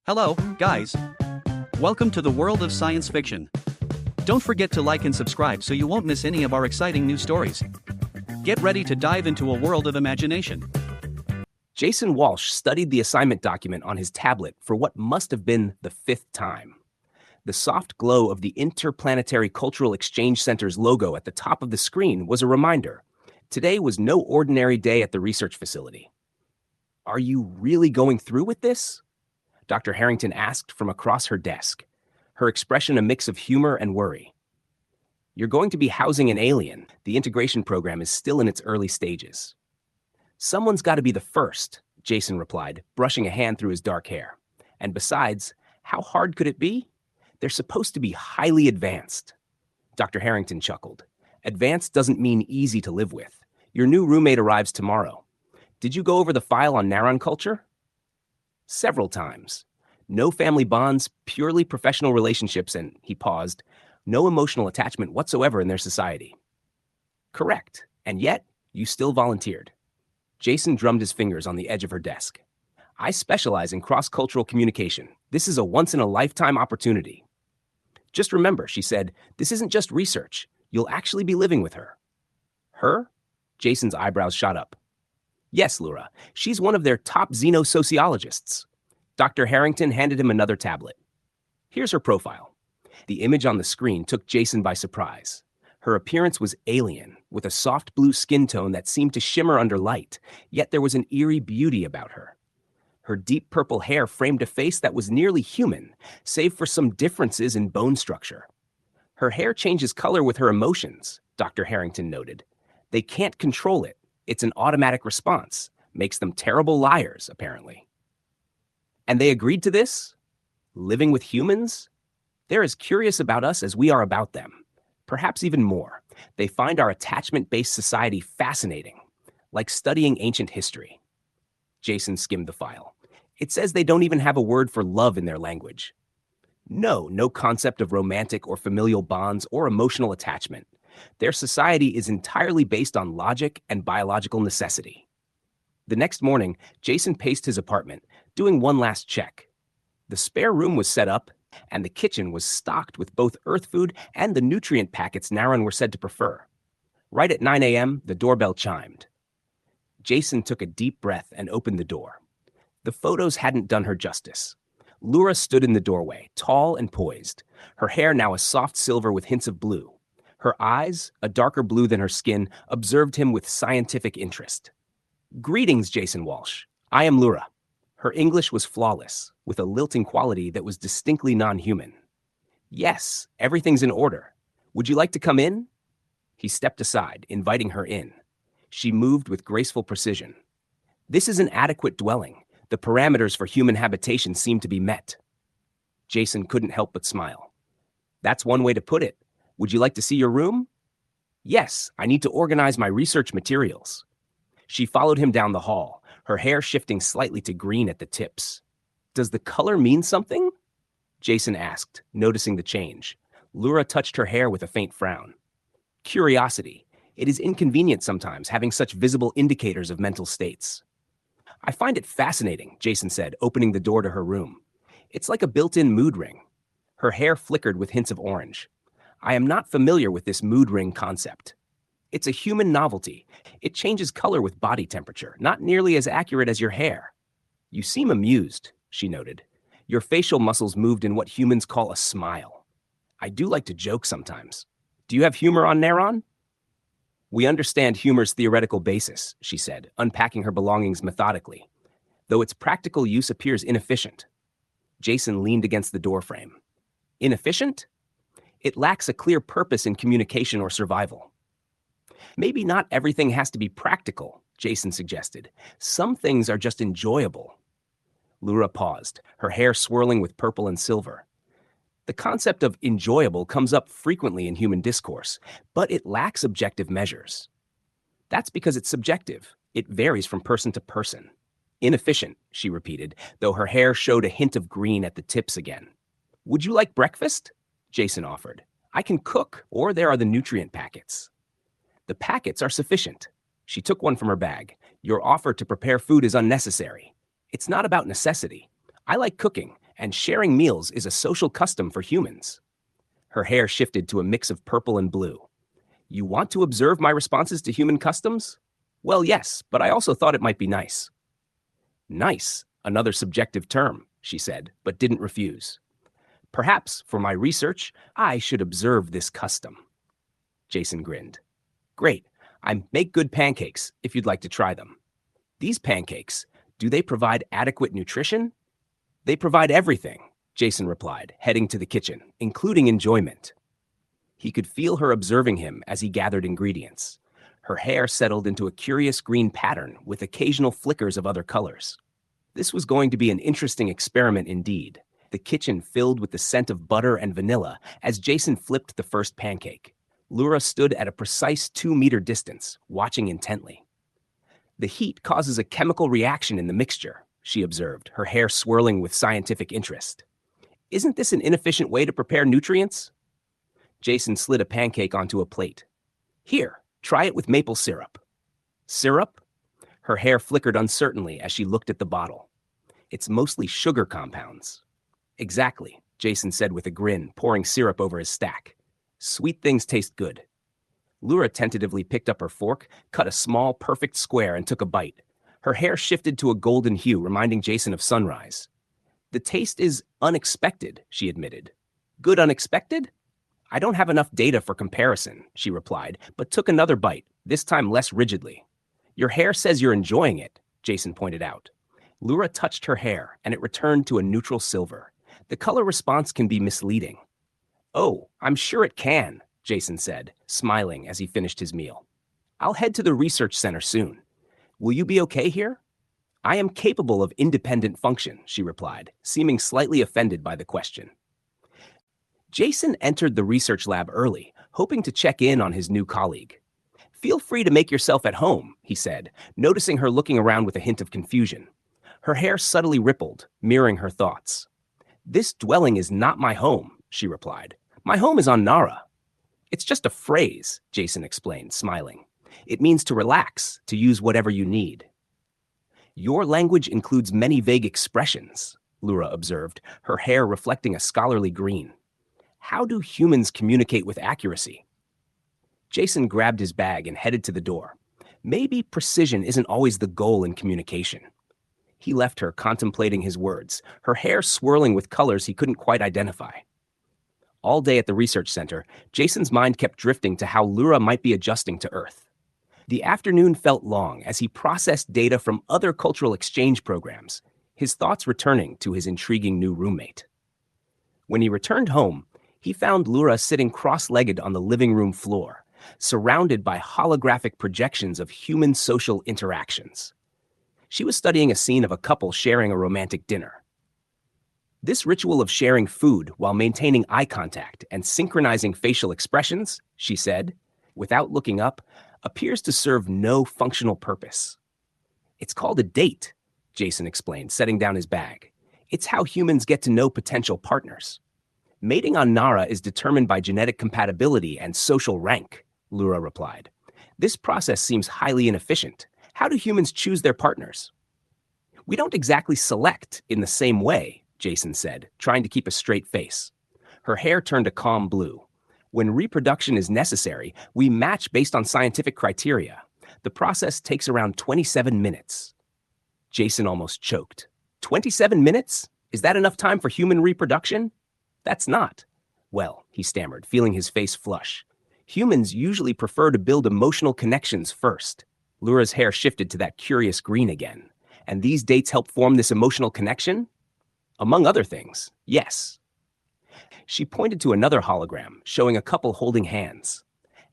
Hello, guys. Welcome to the world of science fiction. Don't forget to like and subscribe so you won't miss any of our exciting new stories. Get ready to dive into a world of imagination. Jason Walsh studied the assignment document on his tablet for what must have been the fifth time. The soft glow of the Interplanetary Cultural Exchange Center's logo at the top of the screen was a reminder. Today was no ordinary day at the research facility. "Are you really going through with this?" Dr. Harrington asked from across her desk, her expression a mix of humor and worry. "You're going to be housing an alien. The integration program is still in its early stages." "Someone's got to be the first," Jason replied, brushing a hand through his dark hair. "And besides, how hard could it be? They're supposed to be highly advanced." Dr. Harrington chuckled. "Advanced doesn't mean easy to live with. Your new roommate arrives tomorrow. Did you go over the file on Naron culture?" "Several times. No family bonds, purely professional relationships, and," he paused, "no emotional attachment whatsoever in their society." "Correct. And yet, you still volunteered." Jason drummed his fingers on the edge of her desk. "I specialize in cross-cultural communication. This is a once-in-a-lifetime opportunity." "Just remember," she said, "this isn't just research. You'll actually be living with her." "Her?" Jason's eyebrows shot up. "Yes, Laura. She's one of their top xenosociologists." Dr. Harrington handed him another tablet. "Here's her profile." The image on the screen took Jason by surprise. Her appearance was alien, with a soft blue skin tone that seemed to shimmer under light, yet there was an eerie beauty about her. Her deep purple hair framed a face that was nearly human, save for some differences in bone structure. "Her hair changes color with her emotions," Dr. Harrington noted. "They can't control it. It's an automatic response. Makes them terrible liars, apparently." "And they agreed to this? Living with humans? They're as curious about us as we are about them. Perhaps even more. They find our attachment-based society fascinating, like studying ancient history." Jason skimmed the file. "It says they don't even have a word for love in their language. No concept of romantic or familial bonds or emotional attachment. Their society is entirely based on logic and biological necessity." The next morning, Jason paced his apartment, doing one last check. The spare room was set up, and the kitchen was stocked with both Earth food and the nutrient packets Naron were said to prefer. Right at 9 a.m., the doorbell chimed. Jason took a deep breath and opened the door. The photos hadn't done her justice. Laura stood in the doorway, tall and poised, her hair now a soft silver with hints of blue. Her eyes, a darker blue than her skin, observed him with scientific interest. "Greetings, Jason Walsh. I am Laura." Her English was flawless, with a lilting quality that was distinctly non-human. "Yes, everything's in order. Would you like to come in?" He stepped aside, inviting her in. She moved with graceful precision. "This is an adequate dwelling. The parameters for human habitation seem to be met." Jason couldn't help but smile. "That's one way to put it. Would you like to see your room?" "Yes, I need to organize my research materials." She followed him down the hall, her hair shifting slightly to green at the tips. "Does the color mean something?" Jason asked, noticing the change. Laura touched her hair with a faint frown. "Curiosity. It is inconvenient sometimes having such visible indicators of mental states." "I find it fascinating," Jason said, opening the door to her room. "It's like a built-in mood ring." Her hair flickered with hints of orange. "I am not familiar with this mood ring concept." "It's a human novelty. It changes color with body temperature, not nearly as accurate as your hair." "You seem amused," she noted. "Your facial muscles moved in what humans call a smile." "I do like to joke sometimes. Do you have humor on Naron?" "We understand humor's theoretical basis," she said, unpacking her belongings methodically, "though its practical use appears inefficient." Jason leaned against the doorframe. "Inefficient?" "It lacks a clear purpose in communication or survival." "Maybe not everything has to be practical," Jason suggested. "Some things are just enjoyable." Laura paused, her hair swirling with purple and silver. "The concept of enjoyable comes up frequently in human discourse, but it lacks objective measures." "That's because it's subjective. It varies from person to person." "Inefficient," she repeated, though her hair showed a hint of green at the tips again. "Would you like breakfast?" Jason offered. "I can cook, or there are the nutrient packets." "The packets are sufficient." She took one from her bag. "Your offer to prepare food is unnecessary. It's not about necessity. I like cooking, and sharing meals is a social custom for humans. Her hair shifted to a mix of purple and blue. You want to observe my responses to human customs? Well, yes, but I also thought it might be nice. Nice, another subjective term, she said, but didn't refuse. Perhaps, for my research, I should observe this custom. Jason grinned. Great, I make good pancakes, if you'd like to try them. These pancakes, do they provide adequate nutrition? They provide everything, Jason replied, heading to the kitchen, including enjoyment. He could feel her observing him as he gathered ingredients. Her hair settled into a curious green pattern with occasional flickers of other colors. This was going to be an interesting experiment indeed, the kitchen filled with the scent of butter and vanilla as Jason flipped the first pancake. Lura stood at a precise 2-meter distance, watching intently. The heat causes a chemical reaction in the mixture, she observed, her hair swirling with scientific interest. Isn't this an inefficient way to prepare nutrients? Jason slid a pancake onto a plate. Here, try it with maple syrup. Syrup? Her hair flickered uncertainly as she looked at the bottle. It's mostly sugar compounds. Exactly, Jason said with a grin, pouring syrup over his stack. Sweet things taste good. Lura tentatively picked up her fork, cut a small, perfect square, and took a bite. Her hair shifted to a golden hue, reminding Jason of sunrise. The taste is unexpected, she admitted. Good unexpected? I don't have enough data for comparison, she replied, but took another bite, this time less rigidly. Your hair says you're enjoying it, Jason pointed out. Lura touched her hair, and it returned to a neutral silver. The color response can be misleading. Oh, I'm sure it can, Jason said, smiling as he finished his meal. I'll head to the research center soon. Will you be okay here? I am capable of independent function, she replied, seeming slightly offended by the question. Jason entered the research lab early, hoping to check in on his new colleague. Feel free to make yourself at home, he said, noticing her looking around with a hint of confusion. Her hair subtly rippled, mirroring her thoughts. This dwelling is not my home, she replied. My home is on Nara. It's just a phrase, Jason explained, smiling. It means to relax, to use whatever you need. Your language includes many vague expressions, Lura observed, her hair reflecting a scholarly green. How do humans communicate with accuracy? Jason grabbed his bag and headed to the door. Maybe precision isn't always the goal in communication. He left her contemplating his words, her hair swirling with colors he couldn't quite identify. All day at the research center, Jason's mind kept drifting to how Lura might be adjusting to Earth. The afternoon felt long as he processed data from other cultural exchange programs, his thoughts returning to his intriguing new roommate. When he returned home, he found Lura sitting cross-legged on the living room floor, surrounded by holographic projections of human social interactions. She was studying a scene of a couple sharing a romantic dinner. This ritual of sharing food while maintaining eye contact and synchronizing facial expressions, she said, without looking up, appears to serve no functional purpose. It's called a date, Jason explained, setting down his bag. It's how humans get to know potential partners. Mating on Nara is determined by genetic compatibility and social rank, Lura replied. This process seems highly inefficient. How do humans choose their partners? We don't exactly select in the same way, Jason said, trying to keep a straight face. Her hair turned a calm blue. When reproduction is necessary, we match based on scientific criteria. The process takes around 27 minutes. Jason almost choked. 27 minutes? Is that enough time for human reproduction? That's not. Well, he stammered, feeling his face flush. Humans usually prefer to build emotional connections first. Lura's hair shifted to that curious green again. And these dates help form this emotional connection? Among other things, yes. She pointed to another hologram, showing a couple holding hands.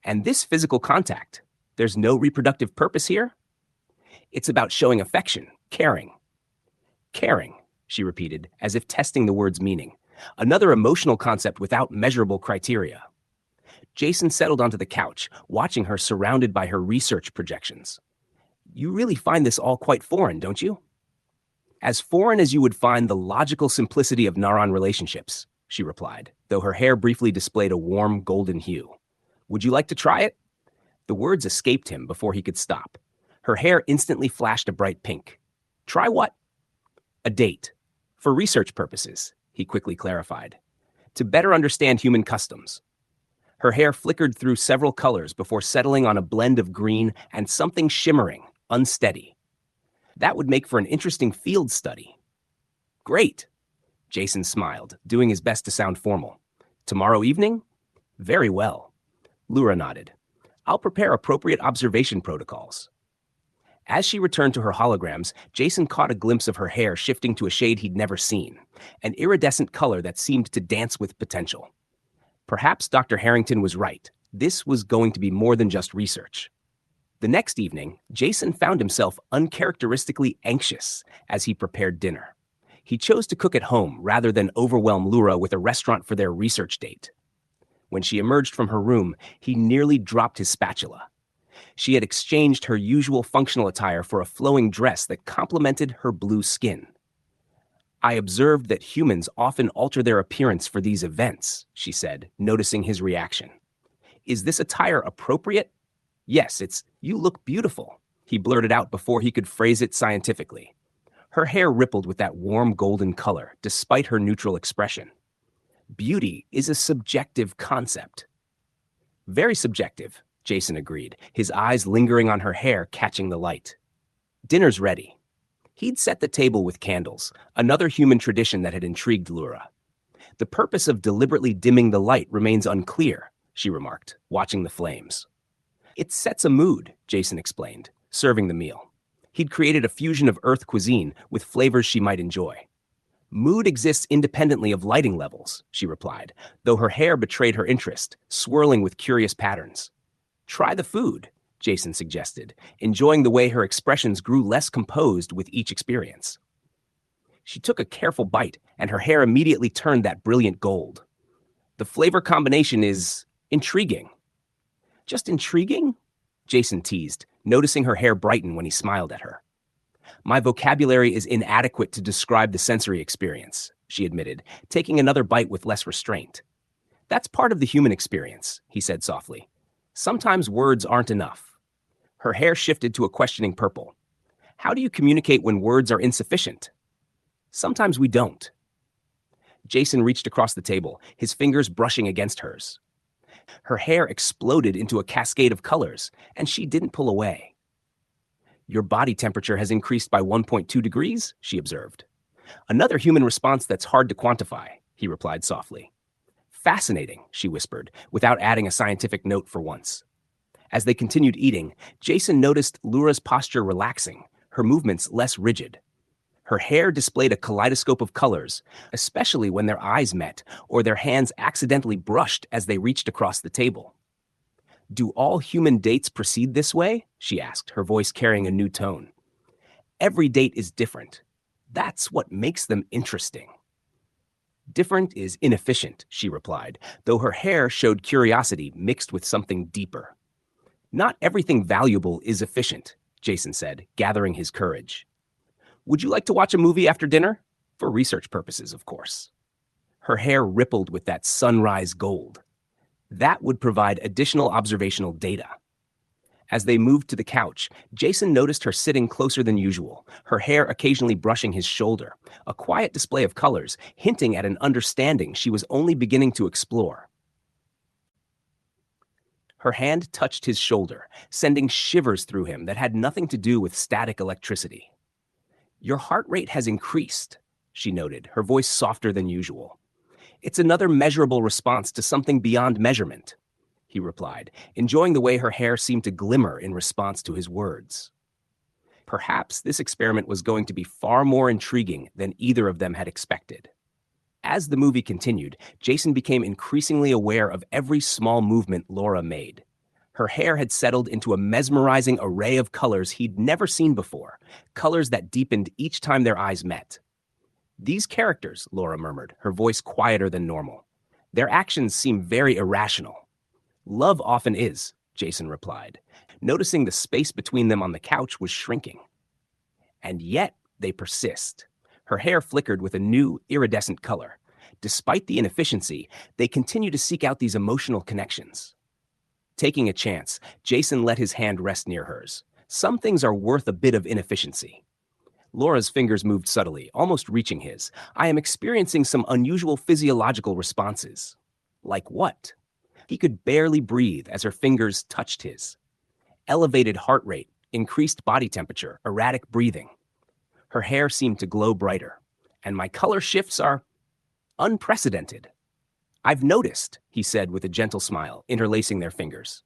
And this physical contact, there's no reproductive purpose here? It's about showing affection, caring. Caring, she repeated, as if testing the word's meaning. Another emotional concept without measurable criteria. Jason settled onto the couch, watching her surrounded by her research projections. You really find this all quite foreign, don't you? As foreign as you would find the logical simplicity of Naran relationships, she replied, though her hair briefly displayed a warm golden hue. Would you like to try it? The words escaped him before he could stop. Her hair instantly flashed a bright pink. Try what? A date. For research purposes, he quickly clarified, to better understand human customs. Her hair flickered through several colors before settling on a blend of green and something shimmering, unsteady. That would make for an interesting field study. Great, Jason smiled, doing his best to sound formal. Tomorrow evening? Very well. Lura nodded. I'll prepare appropriate observation protocols. As she returned to her holograms, Jason caught a glimpse of her hair shifting to a shade he'd never seen, an iridescent color that seemed to dance with potential. Perhaps Dr. Harrington was right. This was going to be more than just research. The next evening, Jason found himself uncharacteristically anxious as he prepared dinner. He chose to cook at home rather than overwhelm Lura with a restaurant for their research date. When she emerged from her room, he nearly dropped his spatula. She had exchanged her usual functional attire for a flowing dress that complemented her blue skin. I observed that humans often alter their appearance for these events, she said, noticing his reaction. Is this attire appropriate? Yes, you look beautiful, he blurted out before he could phrase it scientifically. Her hair rippled with that warm golden color, despite her neutral expression. Beauty is a subjective concept. Very subjective, Jason agreed, his eyes lingering on her hair, catching the light. Dinner's ready. He'd set the table with candles, another human tradition that had intrigued Lura. The purpose of deliberately dimming the light remains unclear, she remarked, watching the flames. It sets a mood, Jason explained, serving the meal. He'd created a fusion of Earth cuisine with flavors she might enjoy. Mood exists independently of lighting levels, she replied, though her hair betrayed her interest, swirling with curious patterns. Try the food, Jason suggested, enjoying the way her expressions grew less composed with each experience. She took a careful bite, and her hair immediately turned that brilliant gold. The flavor combination is intriguing. Just intriguing? Jason teased, noticing her hair brighten when he smiled at her. My vocabulary is inadequate to describe the sensory experience, she admitted, taking another bite with less restraint. That's part of the human experience, he said softly. Sometimes words aren't enough. Her hair shifted to a questioning purple. How do you communicate when words are insufficient? Sometimes we don't. Jason reached across the table, his fingers brushing against hers. Her hair exploded into a cascade of colors, and she didn't pull away. Your body temperature has increased by 1.2 degrees, she observed. Another human response that's hard to quantify, he replied softly. Fascinating, she whispered, without adding a scientific note for once. As they continued eating, Jason noticed Lura's posture relaxing, her movements less rigid. Her hair displayed a kaleidoscope of colors, especially when their eyes met or their hands accidentally brushed as they reached across the table. Do all human dates proceed this way? She asked, her voice carrying a new tone. Every date is different. That's what makes them interesting. Different is inefficient, she replied, though her hair showed curiosity mixed with something deeper. Not everything valuable is efficient, Jason said, gathering his courage. Would you like to watch a movie after dinner? For research purposes, of course. Her hair rippled with that sunrise gold. That would provide additional observational data. As they moved to the couch, Jason noticed her sitting closer than usual, her hair occasionally brushing his shoulder, a quiet display of colors, hinting at an understanding she was only beginning to explore. Her hand touched his shoulder, sending shivers through him that had nothing to do with static electricity. Your heart rate has increased, she noted, her voice softer than usual. It's another measurable response to something beyond measurement, he replied, enjoying the way her hair seemed to glimmer in response to his words. Perhaps this experiment was going to be far more intriguing than either of them had expected. As the movie continued, Jason became increasingly aware of every small movement Laura made. Her hair had settled into a mesmerizing array of colors he'd never seen before, colors that deepened each time their eyes met. These characters, Laura murmured, her voice quieter than normal. Their actions seem very irrational. Love often is, Jason replied, noticing the space between them on the couch was shrinking. And yet, they persist. Her hair flickered with a new, iridescent color. Despite the inefficiency, they continue to seek out these emotional connections. Taking a chance, Jason let his hand rest near hers. Some things are worth a bit of inefficiency. Laura's fingers moved subtly, almost reaching his. I am experiencing some unusual physiological responses. Like what? He could barely breathe as her fingers touched his. Elevated heart rate, increased body temperature, erratic breathing. Her hair seemed to glow brighter, and my color shifts are unprecedented. I've noticed, he said with a gentle smile, interlacing their fingers.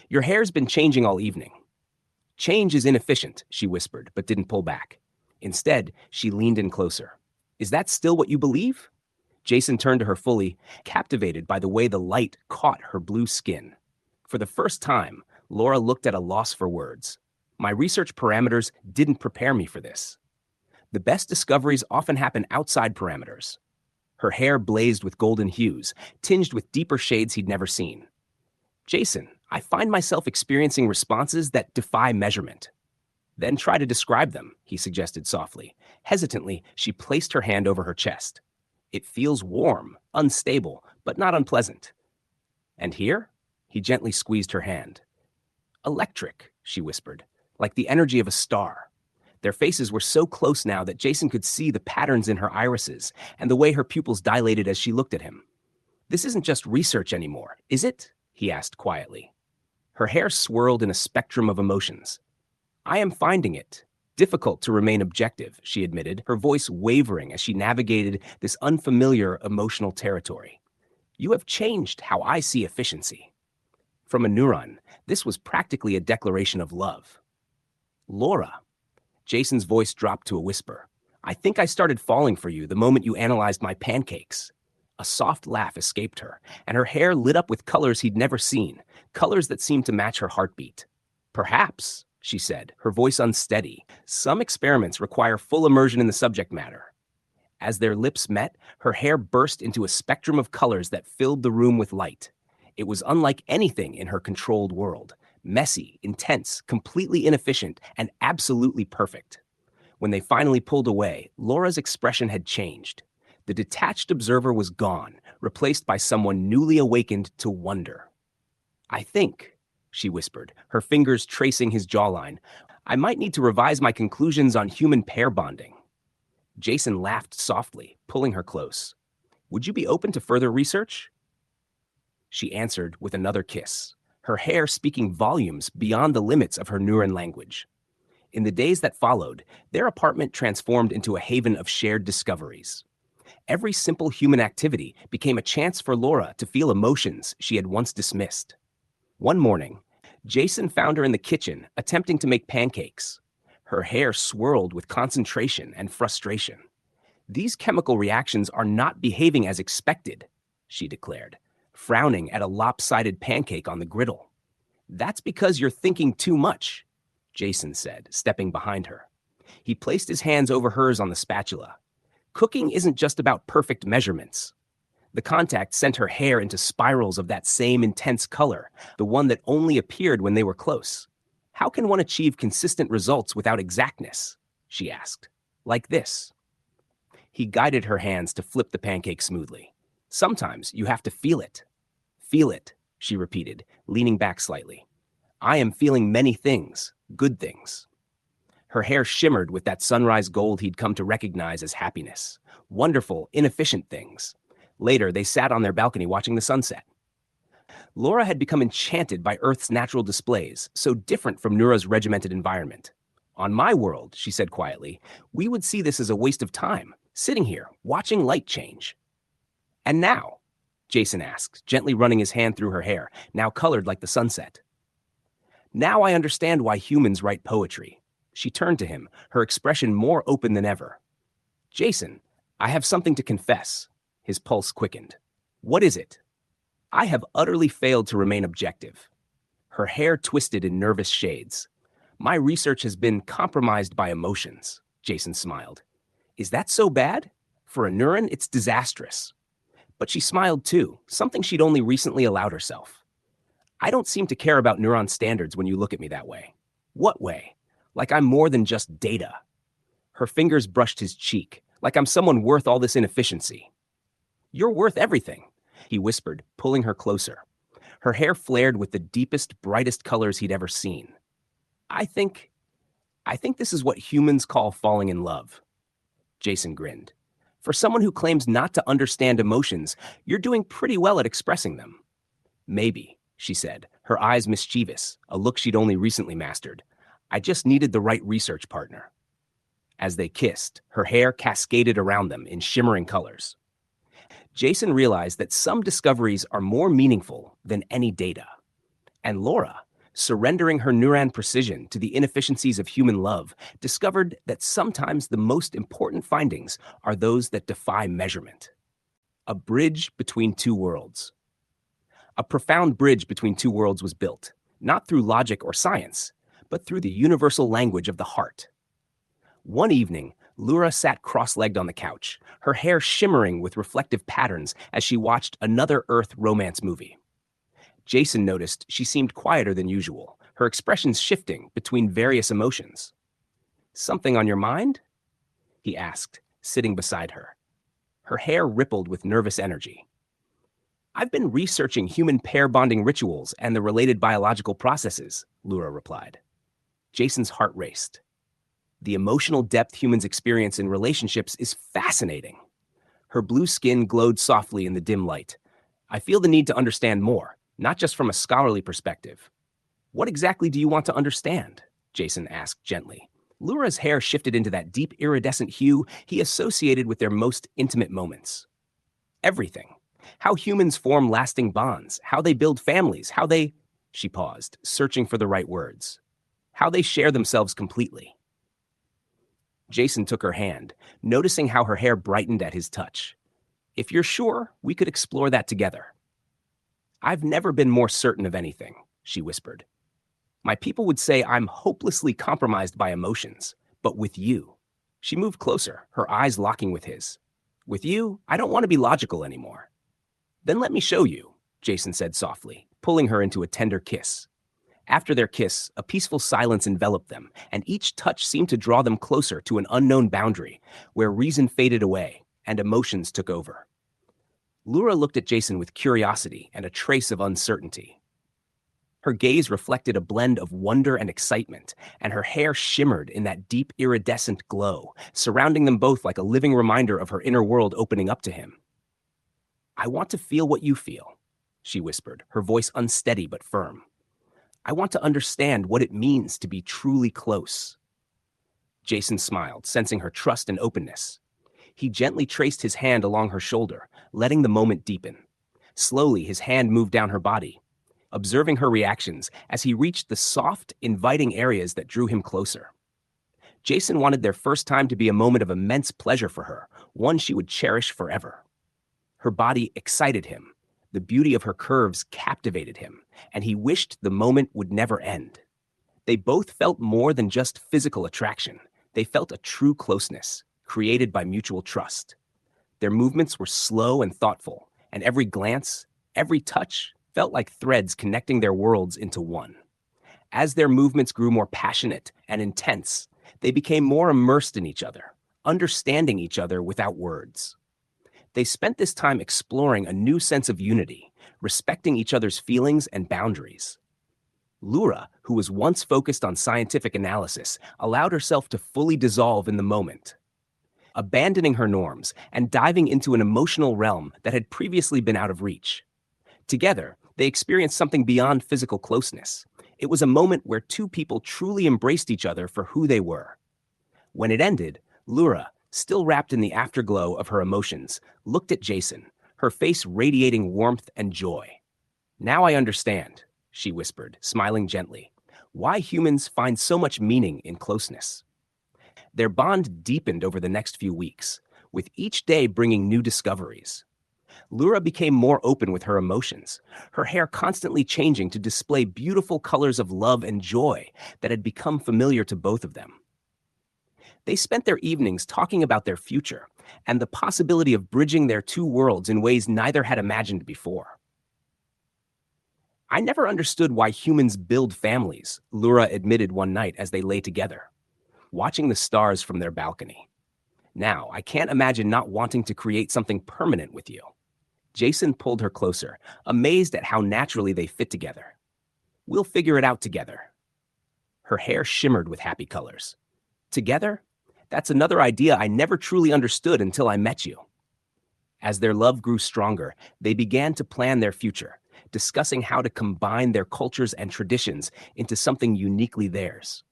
Your hair's been changing all evening. Change is inefficient, she whispered, but didn't pull back. Instead, she leaned in closer. Is that still what you believe? Jason turned to her fully, captivated by the way the light caught her blue skin. For the first time, Laura looked at a loss for words. My research parameters didn't prepare me for this. The best discoveries often happen outside parameters. Her hair blazed with golden hues, tinged with deeper shades he'd never seen. Jason, I find myself experiencing responses that defy measurement. Then try to describe them, he suggested softly. Hesitantly, she placed her hand over her chest. It feels warm, unstable, but not unpleasant. And here? He gently squeezed her hand. Electric, she whispered, like the energy of a star. Their faces were so close now that Jason could see the patterns in her irises and the way her pupils dilated as she looked at him. This isn't just research anymore, is it? He asked quietly. Her hair swirled in a spectrum of emotions. I am finding it difficult to remain objective, she admitted, her voice wavering as she navigated this unfamiliar emotional territory. You have changed how I see efficiency. From a neuron, this was practically a declaration of love. Laura. Jason's voice dropped to a whisper. I think I started falling for you the moment you analyzed my pancakes. A soft laugh escaped her, and her hair lit up with colors he'd never seen, colors that seemed to match her heartbeat. Perhaps, she said, her voice unsteady, some experiments require full immersion in the subject matter. As their lips met, her hair burst into a spectrum of colors that filled the room with light. It was unlike anything in her controlled world. Messy, intense, completely inefficient, and absolutely perfect. When they finally pulled away, Laura's expression had changed. The detached observer was gone, replaced by someone newly awakened to wonder. I think, she whispered, her fingers tracing his jawline, I might need to revise my conclusions on human pair bonding. Jason laughed softly, pulling her close. Would you be open to further research? She answered with another kiss, her hair speaking volumes beyond the limits of her neuron language. In the days that followed, their apartment transformed into a haven of shared discoveries. Every simple human activity became a chance for Laura to feel emotions she had once dismissed. One morning, Jason found her in the kitchen attempting to make pancakes. Her hair swirled with concentration and frustration. These chemical reactions are not behaving as expected, she declared, frowning at a lopsided pancake on the griddle. That's because you're thinking too much, Jason said, stepping behind her. He placed his hands over hers on the spatula. Cooking isn't just about perfect measurements. The contact sent her hair into spirals of that same intense color, the one that only appeared when they were close. How can one achieve consistent results without exactness? She asked. Like this. He guided her hands to flip the pancake smoothly. Sometimes you have to feel it. Feel it, she repeated, leaning back slightly. I am feeling many things, good things. Her hair shimmered with that sunrise gold he'd come to recognize as happiness. Wonderful, inefficient things. Later, they sat on their balcony watching the sunset. Laura had become enchanted by Earth's natural displays, so different from Neura's regimented environment. On my world, she said quietly, we would see this as a waste of time, sitting here, watching light change. And now? Jason asked, gently running his hand through her hair, now colored like the sunset. Now I understand why humans write poetry. She turned to him, her expression more open than ever. Jason, I have something to confess. His pulse quickened. What is it? I have utterly failed to remain objective. Her hair twisted in nervous shades. My research has been compromised by emotions, Jason smiled. Is that so bad? For a neuron, it's disastrous. But she smiled too, something she'd only recently allowed herself. I don't seem to care about neuron standards when you look at me that way. What way? Like I'm more than just data. Her fingers brushed his cheek, like I'm someone worth all this inefficiency. You're worth everything, he whispered, pulling her closer. Her hair flared with the deepest, brightest colors he'd ever seen. I think I think this is what humans call falling in love. Jason grinned. For someone who claims not to understand emotions, you're doing pretty well at expressing them. Maybe, she said, her eyes mischievous, a look she'd only recently mastered. I just needed the right research partner. As they kissed, her hair cascaded around them in shimmering colors. Jason realized that some discoveries are more meaningful than any data. And Laura, surrendering her neuron precision to the inefficiencies of human love, discovered that sometimes the most important findings are those that defy measurement. A bridge between two worlds. A profound bridge between two worlds was built, not through logic or science, but through the universal language of the heart. One evening, Laura sat cross-legged on the couch, her hair shimmering with reflective patterns as she watched another Earth romance movie. Jason noticed she seemed quieter than usual, her expressions shifting between various emotions. Something on your mind? He asked, sitting beside her. Her hair rippled with nervous energy. I've been researching human pair bonding rituals and the related biological processes, Laura replied. Jason's heart raced. The emotional depth humans experience in relationships is fascinating. Her blue skin glowed softly in the dim light. I feel the need to understand more, not just from a scholarly perspective. What exactly do you want to understand? Jason asked gently. Laura's hair shifted into that deep iridescent hue he associated with their most intimate moments. Everything. How humans form lasting bonds, how they build families, how they... She paused, searching for the right words. How they share themselves completely. Jason took her hand, noticing how her hair brightened at his touch. If you're sure, we could explore that together. I've never been more certain of anything, she whispered. My people would say I'm hopelessly compromised by emotions, but with you. She moved closer, her eyes locking with his. With you, I don't want to be logical anymore. Then let me show you, Jason said softly, pulling her into a tender kiss. After their kiss, a peaceful silence enveloped them, and each touch seemed to draw them closer to an unknown boundary, where reason faded away and emotions took over. Laura looked at Jason with curiosity and a trace of uncertainty. Her gaze reflected a blend of wonder and excitement, and her hair shimmered in that deep iridescent glow, surrounding them both like a living reminder of her inner world opening up to him. I want to feel what you feel, she whispered, her voice unsteady but firm. I want to understand what it means to be truly close. Jason smiled, sensing her trust and openness. He gently traced his hand along her shoulder, letting the moment deepen. Slowly, his hand moved down her body, observing her reactions as he reached the soft, inviting areas that drew him closer. Jason wanted their first time to be a moment of immense pleasure for her, one she would cherish forever. Her body excited him. The beauty of her curves captivated him, and he wished the moment would never end. They both felt more than just physical attraction. They felt a true closeness, created by mutual trust. Their movements were slow and thoughtful, and every glance, every touch, felt like threads connecting their worlds into one. As their movements grew more passionate and intense, they became more immersed in each other, understanding each other without words. They spent this time exploring a new sense of unity, respecting each other's feelings and boundaries. Laura, who was once focused on scientific analysis, allowed herself to fully dissolve in the moment, abandoning her norms and diving into an emotional realm that had previously been out of reach. Together, they experienced something beyond physical closeness. It was a moment where two people truly embraced each other for who they were. When it ended, Laura, still wrapped in the afterglow of her emotions, looked at Jason, her face radiating warmth and joy. Now I understand, she whispered, smiling gently, why humans find so much meaning in closeness. Their bond deepened over the next few weeks, with each day bringing new discoveries. Laura became more open with her emotions, her hair constantly changing to display beautiful colors of love and joy that had become familiar to both of them. They spent their evenings talking about their future and the possibility of bridging their two worlds in ways neither had imagined before. I never understood why humans build families, Laura admitted one night as they lay together, watching the stars from their balcony. Now, I can't imagine not wanting to create something permanent with you. Jason pulled her closer, amazed at how naturally they fit together. We'll figure it out together. Her hair shimmered with happy colors. Together? That's another idea I never truly understood until I met you. As their love grew stronger, they began to plan their future, discussing how to combine their cultures and traditions into something uniquely theirs.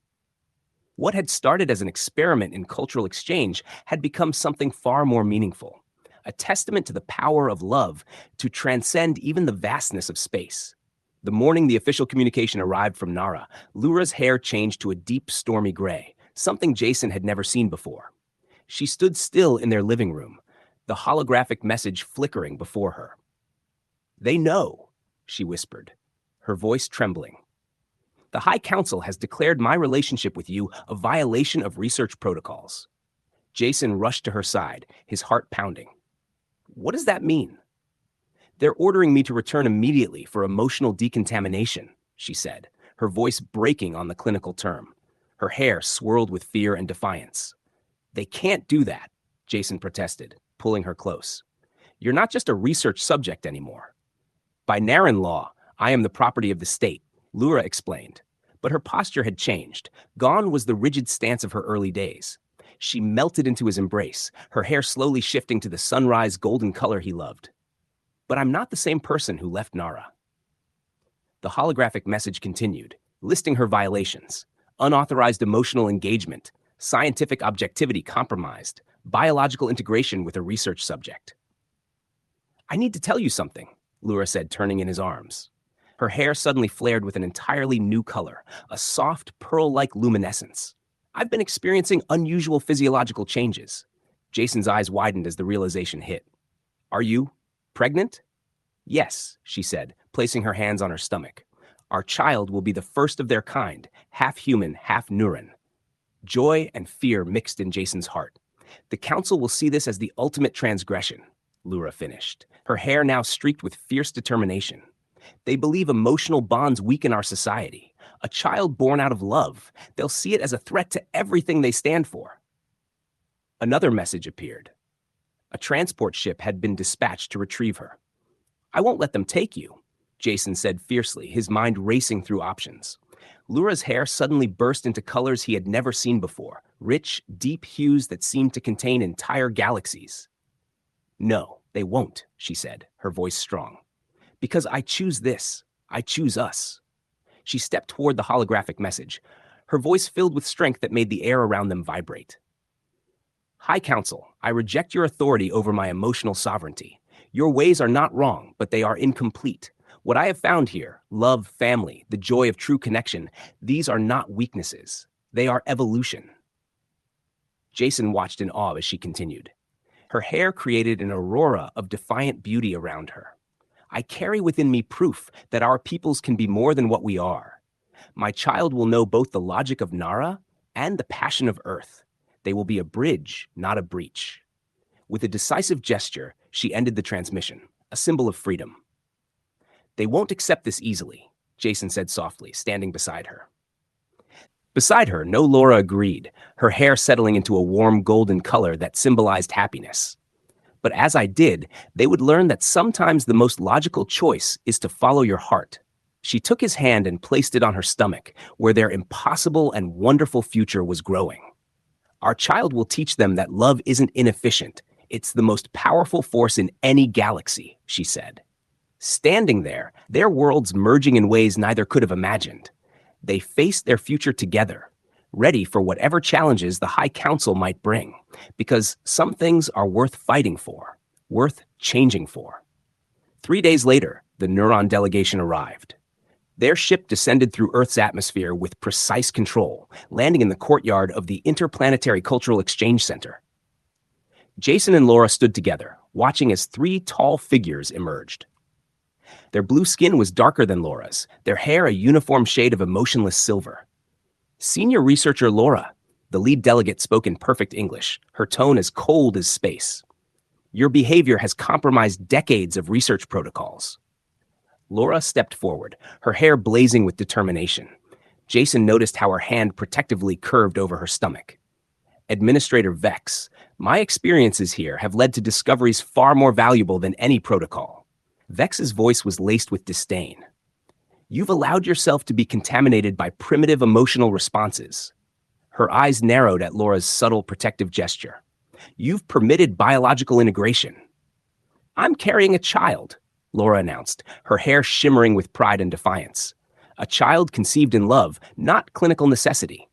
What had started as an experiment in cultural exchange had become something far more meaningful, a testament to the power of love to transcend even the vastness of space. The morning the official communication arrived from Nara, Lura's hair changed to a deep, stormy gray, something Jason had never seen before. She stood still in their living room, the holographic message flickering before her. "They know," she whispered, her voice trembling. "The High Council has declared my relationship with you a violation of research protocols." Jason rushed to her side, his heart pounding. "What does that mean?" "They're ordering me to return immediately for emotional decontamination," she said, her voice breaking on the clinical term. Her hair swirled with fear and defiance. "They can't do that," Jason protested, pulling her close. "You're not just a research subject anymore." "By Narran law, I am the property of the state," Lura explained. But her posture had changed. Gone was the rigid stance of her early days. She melted into his embrace, her hair slowly shifting to the sunrise golden color he loved. "But I'm not the same person who left Nara." The holographic message continued, listing her violations: unauthorized emotional engagement, scientific objectivity compromised, biological integration with a research subject. "I need to tell you something," Lura said, turning in his arms. Her hair suddenly flared with an entirely new color, a soft, pearl-like luminescence. "I've been experiencing unusual physiological changes." Jason's eyes widened as the realization hit. "Are you pregnant?" "Yes," she said, placing her hands on her stomach. "Our child will be the first of their kind, half human, half Neuron." Joy and fear mixed in Jason's heart. "The Council will see this as the ultimate transgression," Lura finished, her hair now streaked with fierce determination. "They believe emotional bonds weaken our society. A child born out of love. They'll see it as a threat to everything they stand for." Another message appeared. A transport ship had been dispatched to retrieve her. "I won't let them take you," Jason said fiercely, his mind racing through options. Lura's hair suddenly burst into colors he had never seen before, rich, deep hues that seemed to contain entire galaxies. "No, they won't," she said, her voice strong. "Because I choose this. I choose us." She stepped toward the holographic message, her voice filled with strength that made the air around them vibrate. "High Council, I reject your authority over my emotional sovereignty. Your ways are not wrong, but they are incomplete. What I have found here, love, family, the joy of true connection, these are not weaknesses. They are evolution." Jason watched in awe as she continued. Her hair created an aurora of defiant beauty around her. "I carry within me proof that our peoples can be more than what we are. My child will know both the logic of Nara and the passion of Earth. They will be a bridge, not a breach." With a decisive gesture, she ended the transmission, a symbol of freedom. "They won't accept this easily," Jason said softly, standing beside her. Beside her, no Laura agreed, her hair settling into a warm golden color that symbolized happiness. "But as I did, they would learn that sometimes the most logical choice is to follow your heart." She took his hand and placed it on her stomach, where their impossible and wonderful future was growing. "Our child will teach them that love isn't inefficient. It's the most powerful force in any galaxy," she said. Standing there, their worlds merging in ways neither could have imagined. They faced their future together, ready for whatever challenges the High Council might bring, because some things are worth fighting for, worth changing for. 3 days later, the Neuron delegation arrived. Their ship descended through Earth's atmosphere with precise control, landing in the courtyard of the Interplanetary Cultural Exchange Center. Jason and Laura stood together, watching as 3 tall figures emerged. Their blue skin was darker than Laura's, their hair a uniform shade of emotionless silver. Senior researcher Laura, the lead delegate, spoke in perfect English, her tone as cold as space. "Your behavior has compromised decades of research protocols." Laura stepped forward, her hair blazing with determination. Jason noticed how her hand protectively curved over her stomach. "Administrator Vex, my experiences here have led to discoveries far more valuable than any protocol." Vex's voice was laced with disdain. You've allowed yourself to be contaminated by primitive emotional responses. Her eyes narrowed at Laura's subtle protective gesture. You've permitted biological integration. I'm carrying a child, Laura announced, her hair shimmering with pride and defiance. A child conceived in love, not clinical necessity.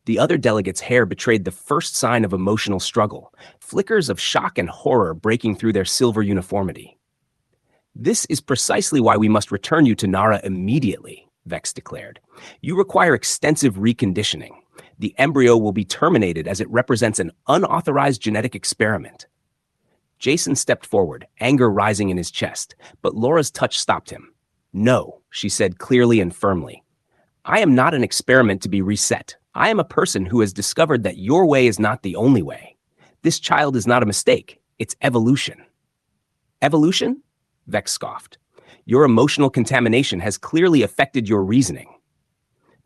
The other delegate's hair betrayed the first sign of emotional struggle, flickers of shock and horror breaking through their silver uniformity. This is precisely why we must return you to Nara immediately, Vex declared. You require extensive reconditioning. The embryo will be terminated as it represents an unauthorized genetic experiment. Jason stepped forward, anger rising in his chest, but Laura's touch stopped him. No, she said clearly and firmly. I am not an experiment to be reset. I am a person who has discovered that your way is not the only way. This child is not a mistake. It's evolution. Evolution? Vex scoffed. Your emotional contamination has clearly affected your reasoning.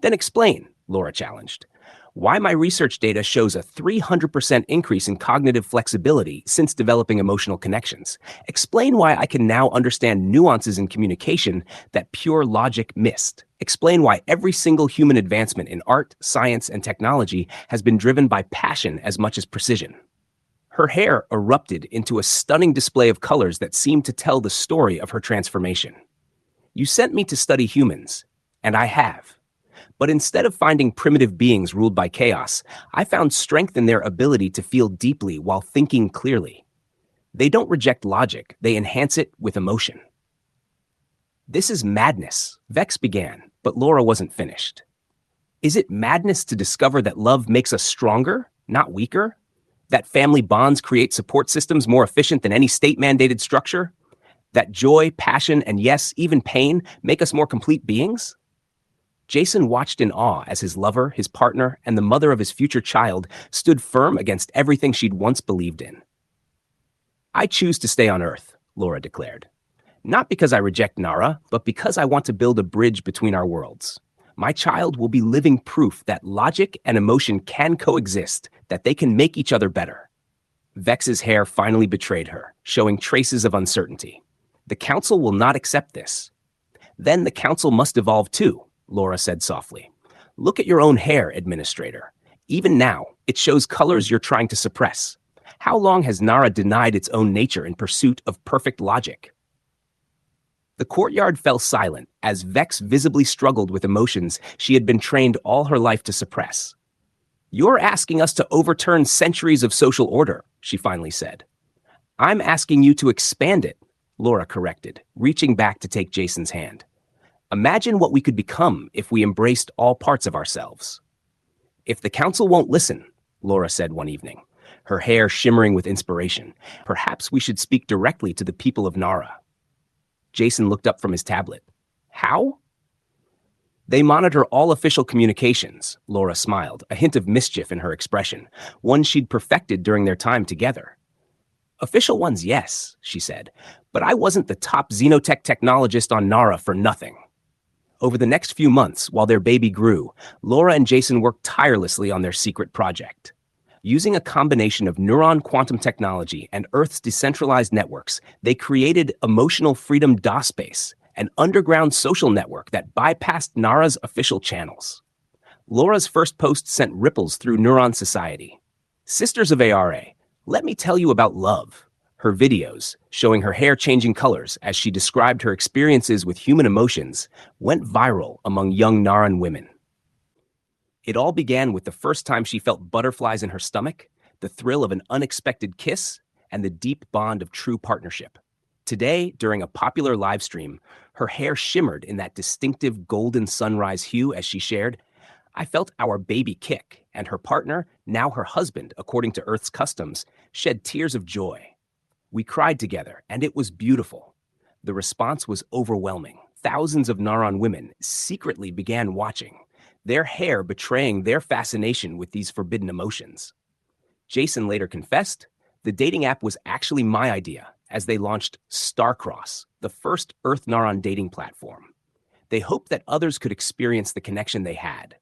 Then explain, Laura challenged. Why my research data shows a 300% increase in cognitive flexibility since developing emotional connections. Explain why I can now understand nuances in communication that pure logic missed. Explain why every single human advancement in art, science, and technology has been driven by passion as much as precision. Her hair erupted into a stunning display of colors that seemed to tell the story of her transformation. You sent me to study humans, and I have. But instead of finding primitive beings ruled by chaos, I found strength in their ability to feel deeply while thinking clearly. They don't reject logic, they enhance it with emotion. This is madness, Vex began, but Laura wasn't finished. Is it madness to discover that love makes us stronger, not weaker? That family bonds create support systems more efficient than any state-mandated structure? That joy, passion, and yes, even pain make us more complete beings? Jason watched in awe as his lover, his partner, and the mother of his future child stood firm against everything she'd once believed in. I choose to stay on Earth, Laura declared. Not because I reject Nara, but because I want to build a bridge between our worlds. My child will be living proof that logic and emotion can coexist, that they can make each other better. Vex's hair finally betrayed her, showing traces of uncertainty. The Council will not accept this. Then the Council must evolve too, Laura said softly. Look at your own hair, Administrator. Even now, it shows colors you're trying to suppress. How long has Nara denied its own nature in pursuit of perfect logic? The courtyard fell silent as Vex visibly struggled with emotions she had been trained all her life to suppress. You're asking us to overturn centuries of social order, she finally said. I'm asking you to expand it, Laura corrected, reaching back to take Jason's hand. Imagine what we could become if we embraced all parts of ourselves. If the Council won't listen, Laura said one evening, her hair shimmering with inspiration, perhaps we should speak directly to the people of Nara. Jason looked up from his tablet. How? They monitor all official communications, Laura smiled, a hint of mischief in her expression, one she'd perfected during their time together. Official ones, yes, she said, but I wasn't the top xenotech technologist on Nara for nothing. Over the next few months, while their baby grew, Laura and Jason worked tirelessly on their secret project. Using a combination of neuron quantum technology and Earth's decentralized networks, they created Emotional Freedom DOS-Space, an underground social network that bypassed Nara's official channels. Laura's first post sent ripples through Neuron Society. Sisters of ARA, let me tell you about love. Her videos, showing her hair changing colors as she described her experiences with human emotions, went viral among young Naran women. It all began with the first time she felt butterflies in her stomach, the thrill of an unexpected kiss, and the deep bond of true partnership. Today, during a popular live stream, her hair shimmered in that distinctive golden sunrise hue as she shared, I felt our baby kick, and her partner, now her husband according to Earth's customs, shed tears of joy. We cried together, and it was beautiful. The response was overwhelming. Thousands of Naran women secretly began watching, their hair betraying their fascination with these forbidden emotions. Jason later confessed, the dating app was actually my idea, as they launched Starcross, the first Earth Naran dating platform. They hoped that others could experience the connection they had.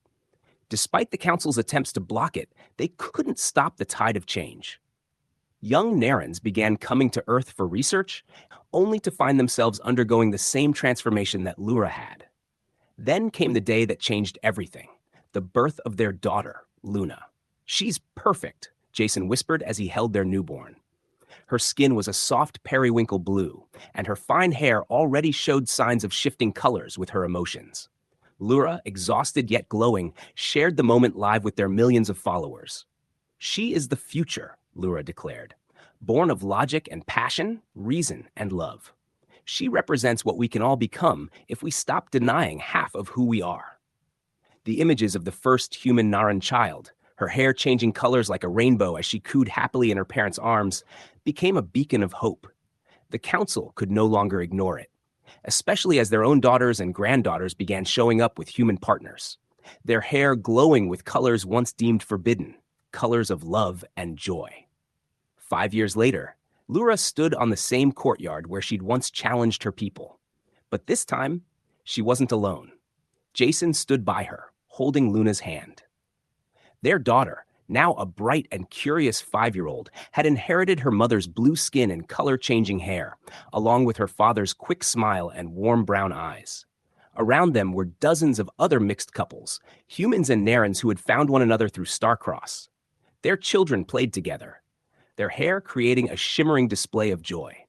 Despite the Council's attempts to block it, they couldn't stop the tide of change. Young Narans began coming to Earth for research, only to find themselves undergoing the same transformation that Lura had. Then came the day that changed everything, the birth of their daughter, Luna. "She's perfect," Jason whispered as he held their newborn. Her skin was a soft periwinkle blue, and her fine hair already showed signs of shifting colors with her emotions. Lura, exhausted yet glowing, shared the moment live with their millions of followers. "She is the future," Lura declared, "born of logic and passion, reason and love. She represents what we can all become if we stop denying half of who we are." The images of the first human Naran child, her hair changing colors like a rainbow as she cooed happily in her parents' arms, became a beacon of hope. The council could no longer ignore it, especially as their own daughters and granddaughters began showing up with human partners, their hair glowing with colors once deemed forbidden, colors of love and joy. 5 years later, Lura stood on the same courtyard where she'd once challenged her people. But this time, she wasn't alone. Jason stood by her, holding Luna's hand. Their daughter, now a bright and curious 5-year-old, had inherited her mother's blue skin and color-changing hair, along with her father's quick smile and warm brown eyes. Around them were dozens of other mixed couples, humans and Narans who had found one another through Starcross. Their children played together, their hair creating a shimmering display of joy.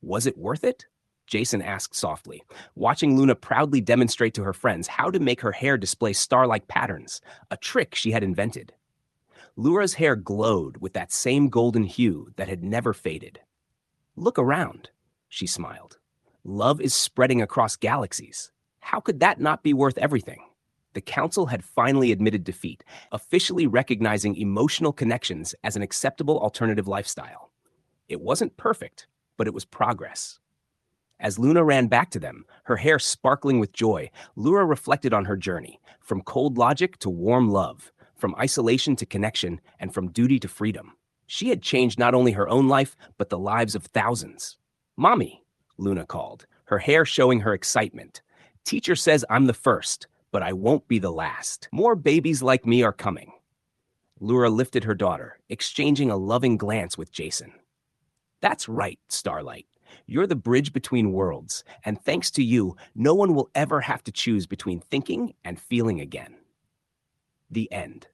"Was it worth it?" Jason asked softly, watching Luna proudly demonstrate to her friends how to make her hair display star-like patterns, a trick she had invented. Lura's hair glowed with that same golden hue that had never faded. "Look around," she smiled. "Love is spreading across galaxies. How could that not be worth everything?" The council had finally admitted defeat, officially recognizing emotional connections as an acceptable alternative lifestyle. It wasn't perfect, but it was progress. As Luna ran back to them, her hair sparkling with joy, Lura reflected on her journey, from cold logic to warm love, from isolation to connection, and from duty to freedom. She had changed not only her own life, but the lives of thousands. "Mommy," Luna called, her hair showing her excitement. "Teacher says I'm the first, but I won't be the last. More babies like me are coming." Lura lifted her daughter, exchanging a loving glance with Jason. "That's right, Starlight. You're the bridge between worlds, and thanks to you, no one will ever have to choose between thinking and feeling again." The end.